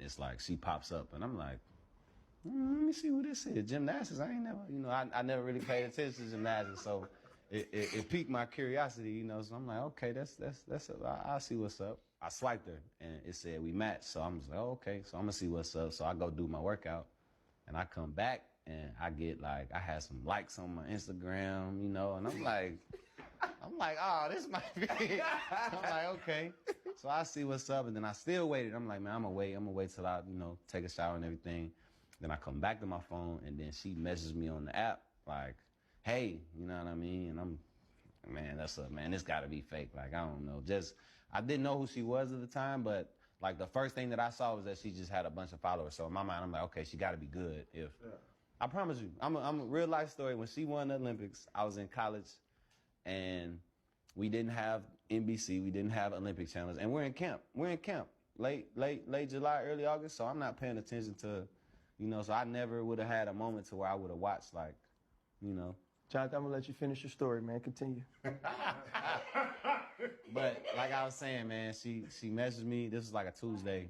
it's like she pops up, and I'm like, let me see who this is. Gymnastics. I ain't never, I never really paid attention to gymnastics, so it piqued my curiosity, So I'm like, okay, I'll see what's up. I swiped her, and it said we matched, so I'm just like, oh, okay, so I'm gonna see what's up. So I go do my workout, and I come back, and I get I had some likes on my Instagram, and I'm like, oh, this might be it. I'm like, okay. So I see what's up, and then I still waited. I'm like, man, I'm gonna wait till I, take a shower and everything. Then I come back to my phone, and then she messages me on the app, like, hey, you know what I mean? And I'm, man, this gotta be fake. Like, I don't know. I didn't know who she was at the time, but like the first thing that I saw was that she just had a bunch of followers. So in my mind, I'm like, okay, she gotta be good. I promise you, I'm a real life story. When she won the Olympics, I was in college, and we didn't have NBC, we didn't have Olympic channels, and we're in camp. Late July, early August. So I'm not paying attention to, so I never would have had a moment to where I would have watched, like, Jonathan, I'm gonna let you finish your story, man. Continue. But like I was saying, man, she messaged me. This was like a Tuesday,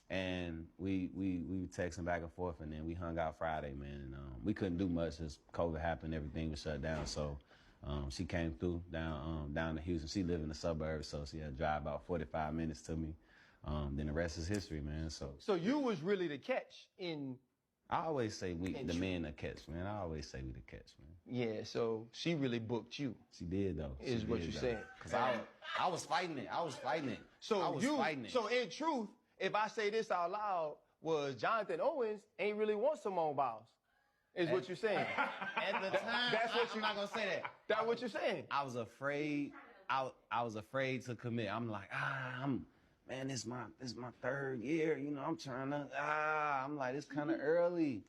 and we were texting back and forth, and then we hung out Friday, man. And we couldn't do much as COVID happened. Everything was shut down. So she came through down to Houston. She lived in the suburbs, so she had to drive about 45 minutes to me. Then the rest is history, man. So you was really the catch in. I always say the men the catch, man. I always say we the catch, man. Yeah, so she really booked you. She did, though. Is what you said. Because I was fighting it. So in truth, if I say this out loud, was Jonathan Owens ain't really want Simone Biles. Is what you're saying. At the time, I'm not going to say that. That's what you're saying. I was afraid. I was afraid to commit. I'm like, man, this is my third year. I'm trying to, I'm like, it's kind of early.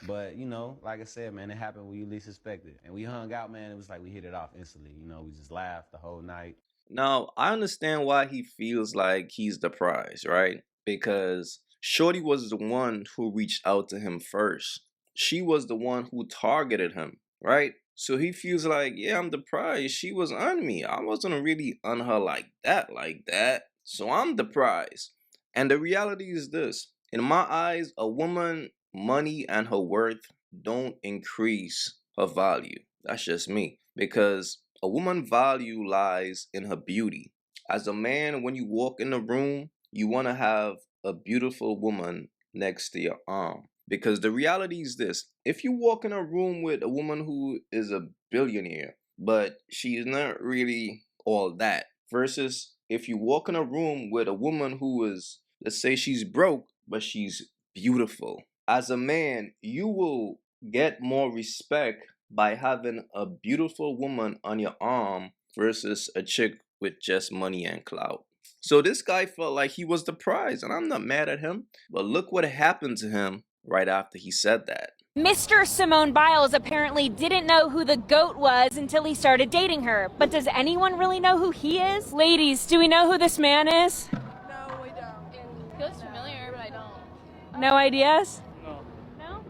But, like I said, man, it happened when you least expect it. And we hung out, man. It was like we hit it off instantly. We just laughed the whole night. Now, I understand why he feels like he's the prize, right? Because Shorty was the one who reached out to him first. She was the one who targeted him, right? So he feels like, yeah, I'm the prize. She was on me. I wasn't really on her like that. So I'm the prize. And the reality is this. In my eyes, a woman, money, and her worth don't increase her value. That's just me. Because a woman's value lies in her beauty. As a man, when you walk in a room, you want to have a beautiful woman next to your arm. Because the reality is this. If you walk in a room with a woman who is a billionaire, but she is not really all that, versus if you walk in a room with a woman who is, let's say she's broke, but she's beautiful. As a man, you will get more respect by having a beautiful woman on your arm versus a chick with just money and clout. So this guy felt like he was the prize, and I'm not mad at him. But look what happened to him right after he said that. Mr. Simone Biles apparently didn't know who the GOAT was until he started dating her. But does anyone really know who he is? Ladies, do we know who this man is? No, we don't. He looks familiar, but I don't. No ideas? No. No?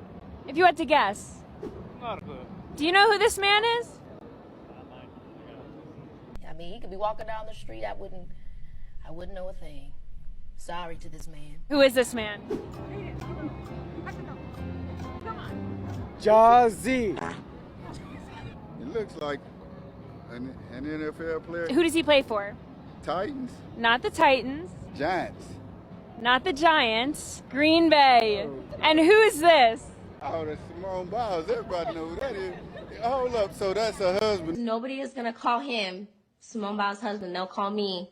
If you had to guess. Not a clue. Do you know who this man is? I mean, he could be walking down the street. I wouldn't know a thing. Sorry to this man. Who is this man? Jazzy. It looks like an NFL player. Who does he play for? Titans. Not the Titans. Giants. Not the Giants. Green Bay. And who is this? Oh, that's Simone Biles. Everybody knows who that is. Hold up, so that's her husband. Nobody is going to call him Simone Biles' husband. They'll call me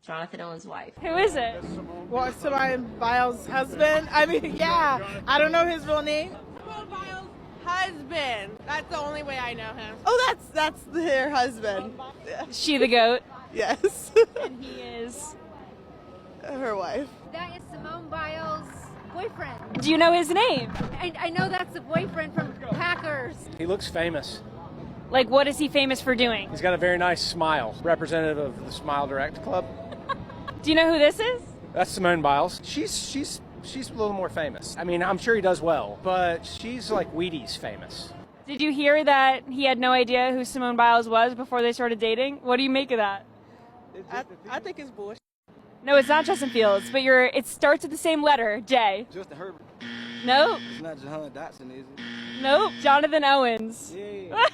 Jonathan Owens' wife. Who is it? Well, Simone Biles' husband? I mean, yeah. I don't know his real name. Simone Biles' husband. That's the only way I know him. Oh, that's their husband. She the GOAT? Yes. And he is? Her wife. That is Simone Biles' boyfriend. Do you know his name? I know that's the boyfriend from Packers. He looks famous. Like, what is he famous for doing? He's got a very nice smile. Representative of the Smile Direct Club. Do you know who this is? That's Simone Biles. She's a little more famous. I mean, I'm sure he does well, but she's like Wheaties famous. Did you hear that he had no idea who Simone Biles was before they started dating? What do you make of that? I think it's bullshit. No, it's not Justin Fields, but it starts with the same letter, J. Justin Herbert. Nope. It's not Jahan Dotson, is it? Nope. Jonathan Owens. Yeah.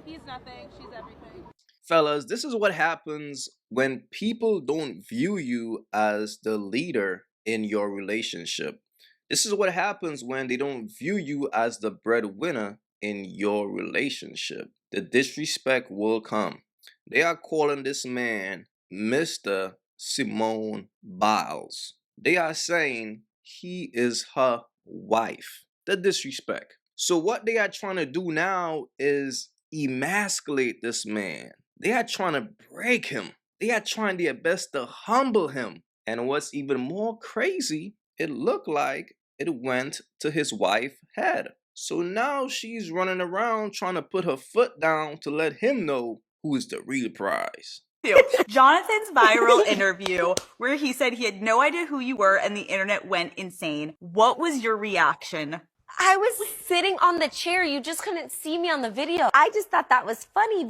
He's nothing. She's everything. Fellas, this is what happens when people don't view you as the leader in your relationship. This is what happens when they don't view you as the breadwinner in your relationship. The disrespect will come. They are calling this man Mr. Simone Biles. They are saying he is her wife. The disrespect. So what they are trying to do now is emasculate this man. They are trying to break him. They are trying their best to humble him. And what's even more crazy, it looked like it went to his wife's head. So now she's running around trying to put her foot down to let him know who is the real prize. Jonathan's viral interview where he said he had no idea who you were and the internet went insane. What was your reaction? I was sitting on the chair. You just couldn't see me on the video. I just thought that was funny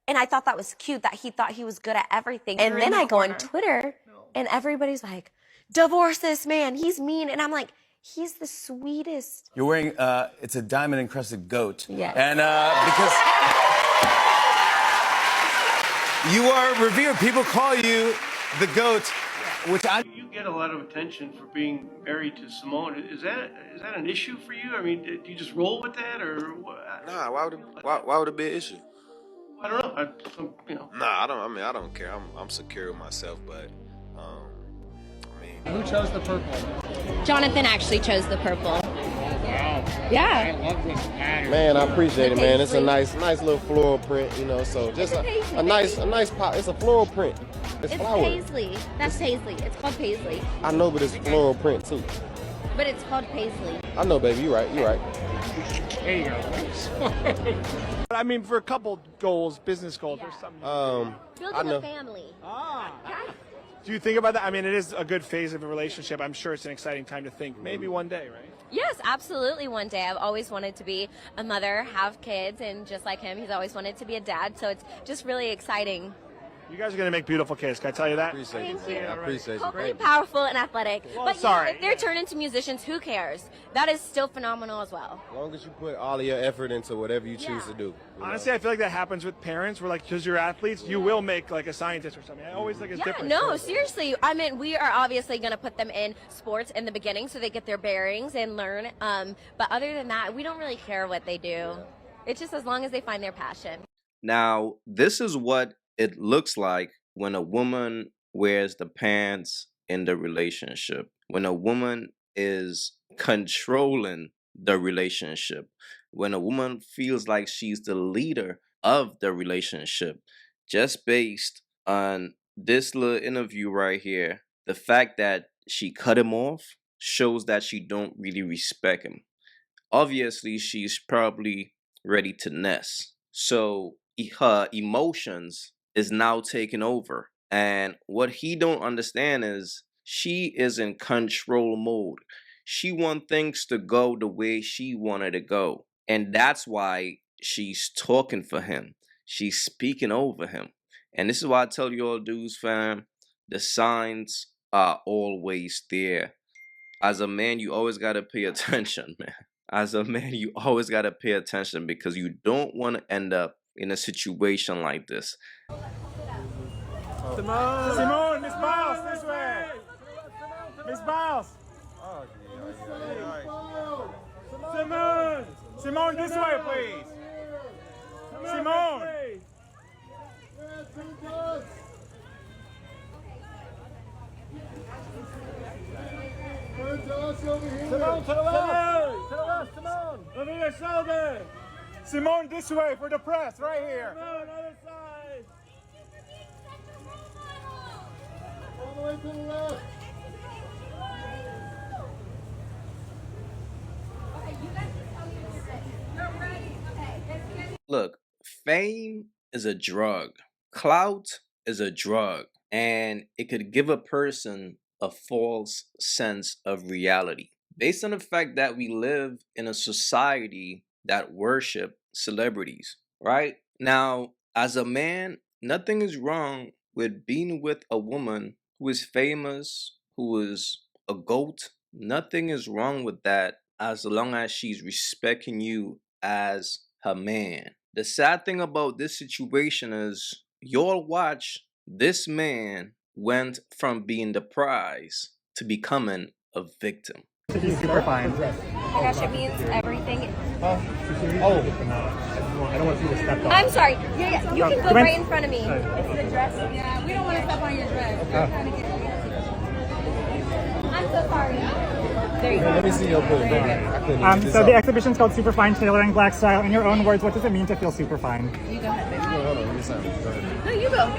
and I thought that was cute that he thought he was good at everything. And then I go on Twitter and everybody's like, divorce this man. He's mean. And I'm like, he's the sweetest. You're wearing, it's a diamond encrusted goat. Yes. And because you are revered, people call you the goat, which You get a lot of attention for being married to Simone. Is that an issue for you? I mean, do you just roll with that, or what? Nah, why would it be an issue? I don't know. Nah, I don't care. I'm secure with myself, but Who chose the purple? Jonathan actually chose the purple. Wow. Yeah. I love this pattern. Man, I appreciate it, man. It's a nice little floral print, you know. So just a nice pop. It's a floral print. It's flower. Paisley. That's Paisley. It's called Paisley. I know, but it's floral print too. But it's called Paisley. I know, baby. You're right. There you go. I mean, for a couple goals, business goals, or something. Building a family. Do you think about that? I mean, it is a good phase of a relationship. I'm sure it's an exciting time to think. Maybe one day, right? Yes, absolutely. One day I've always wanted to be a mother, have kids, and just like him, he's always wanted to be a dad. So it's just really exciting. You guys are going to make beautiful kids. Can I tell you that? Appreciate Thank you. I appreciate you. Hopefully powerful and athletic. Well, but sorry. if they're turned into musicians, who cares? That is still phenomenal as well. As long as you put all of your effort into whatever you choose to do. Honestly, I feel like that happens with parents. Where like, because you're athletes, you will make like a scientist or something. I always think it's different. No, seriously. I mean, we are obviously going to put them in sports in the beginning so they get their bearings and learn. But other than that, we don't really care what they do. It's just as long as they find their passion. Now, this is what it looks like when a woman wears the pants in the relationship, when a woman is controlling the relationship, when a woman feels like she's the leader of the relationship. Just based on this little interview right here, the fact that she cut him off shows that she don't really respect him. Obviously, she's probably ready to nest. So her emotions is now taking over. And what he don't understand is she is in control mode. She wants things to go the way she wanted to go. And that's why she's talking for him. She's speaking over him. And this is why I tell you all dudes, fam, the signs are always there. As a man, you always got to pay attention, man. As a man, you always got to pay attention because you don't want to end up in a situation like this. Simone, Miss Biles, this way. Miss Biles. Simone, this way, please. Simone. Simone, to the left, Simone. Over your shoulder. Simone, this way for the press, right here. Simone, other side. All the way to the left. Look, fame is a drug. Clout is a drug. And it could give a person a false sense of reality. Based on the fact that we live in a society that worship celebrities, right? Now, as a man, nothing is wrong with being with a woman who is famous, who is a GOAT, nothing is wrong with that as long as she's respecting you as her man. The sad thing about this situation is y'all watch this man went from being the prize to becoming a victim. Super fine. Oh my gosh, it means everything. I don't want you to step on. I'm sorry. Yeah. You can go right in front of me. Sorry. It's the dress. Yeah, we don't want to step on your dress. We're trying to get I'm so sorry. There you go. Let me see your book. So the exhibition is called Super Fine Tailoring Black Style. In your own words, what does it mean to feel super fine? You go ahead, baby. Hold on, let me sign. Go ahead. No, you go.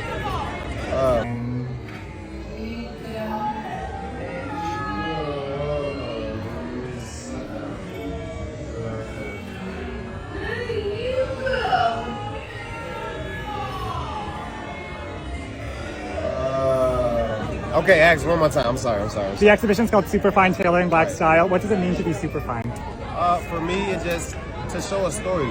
Okay, ask one more time. I'm sorry. The exhibition is called Super Fine Tailoring Black Style. What does it mean to be super fine? For me, it's just to show a story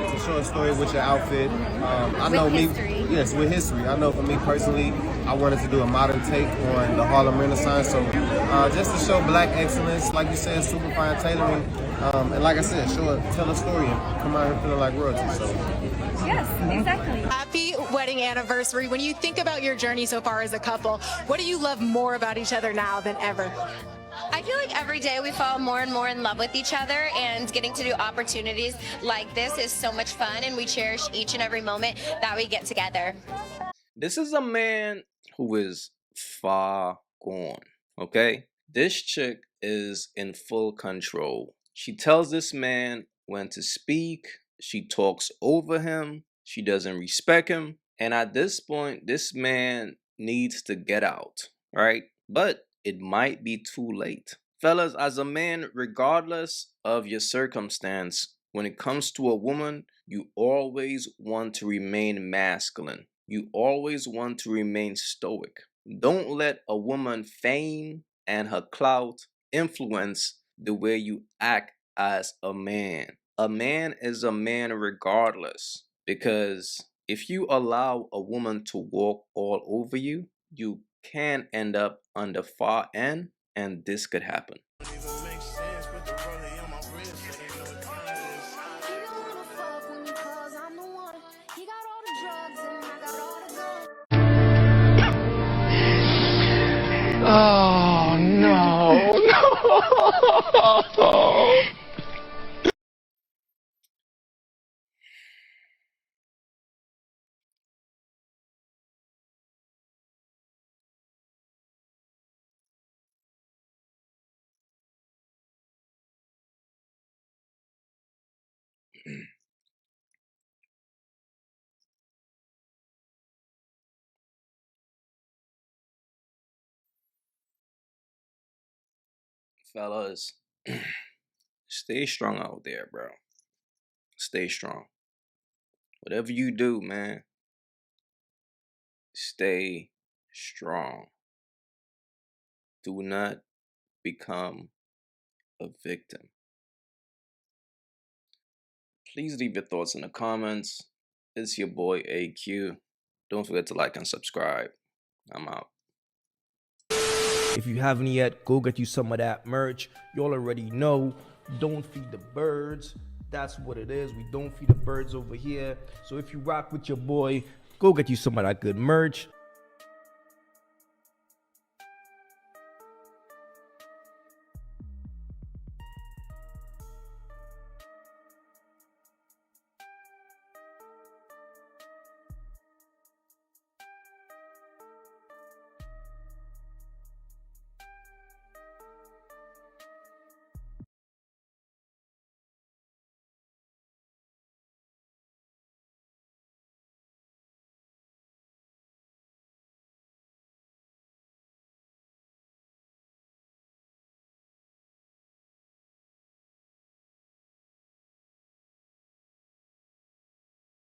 with your outfit. I know history. Yes, with history. I know for me personally, I wanted to do a modern take on the Harlem Renaissance. So just to show black excellence, like you said, super fine tailoring. And like I said, tell a story and come out here feeling like royalty. So. Yes, exactly. Happy wedding anniversary. When you think about your journey so far as a couple, what do you love more about each other now than ever? I feel like every day we fall more and more in love with each other, and getting to do opportunities like this is so much fun, and we cherish each and every moment that we get together. This is a man who is far gone, okay? This chick is in full control. She tells this man when to speak. She talks over him. She doesn't respect him. And at this point, this man needs to get out, right? But it might be too late. Fellas, as a man, regardless of your circumstance, when it comes to a woman, you always want to remain masculine. You always want to remain stoic. Don't let a woman fame and her clout influence the way you act as a man. A man is a man regardless, because if you allow a woman to walk all over you, you can end up on the far end, and this could happen. Oh no! Fellas, stay strong out there, bro. Stay strong. Whatever you do, man, stay strong. Do not become a victim. Please leave your thoughts in the comments. It's your boy AyeQ. Don't forget to like and subscribe. I'm out. If you haven't yet, go get you some of that merch. Y'all already know, don't feed the birds. That's what it is. We don't feed the birds over here. So if you rock with your boy, go get you some of that good merch.